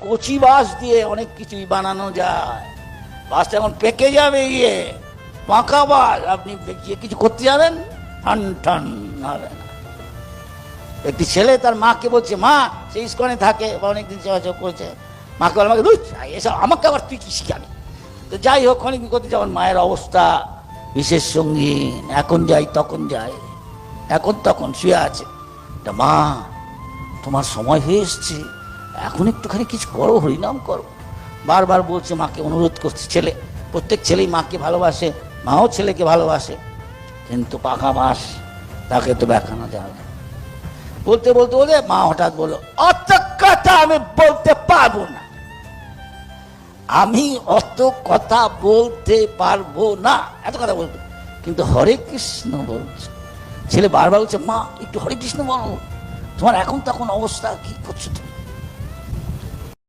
কচি বাঁশ দিয়ে অনেক কিছুই বানানো যায়। বাঁশটা এখন পেকে যাবে, পাকা বাঁশ, আপনি পেকিয়ে কিছু করতে যাবেন, ঠান ঠান হবে না। একটি ছেলে তার মাকে বলছে, মা, সে ইস্কনে থাকে বা অনেকদিন সেবা করেছে, মাকে বলে, আমাকে এসব আমাকে আবার তুই কি শিখাবি। তো যাই হোক, অনেকদিন করতে যাবেন, মায়ের অবস্থা বিশেষ সঙ্গীন, এখন যাই তখন যাই, এখন তখন শুয়ে আছে। মা, তোমার সময় হয়ে এসছে, এখন একটুখানি কিছু করো, হরিনাম করো। বারবার বলছে, মাকে অনুরোধ করছে। ছেলে, প্রত্যেক ছেলেই মাকে ভালোবাসে, মাও ছেলেকে ভালোবাসে, কিন্তু পাকা বাঁশ, তাকে তো দেখানো যাবে। বলতে বলতে বলে মা হঠাৎ বলল, অত কথা আমি বলতে পারবো না, আমি অত কথা বলতে পারবো না, এত কথা বলতো, কিন্তু হরে কৃষ্ণ বলছে। ছেলে বারবার বলছে, মা একটু হরে কৃষ্ণ বলো, তোমার এখন তখন অবস্থা, কি করছো তুমি?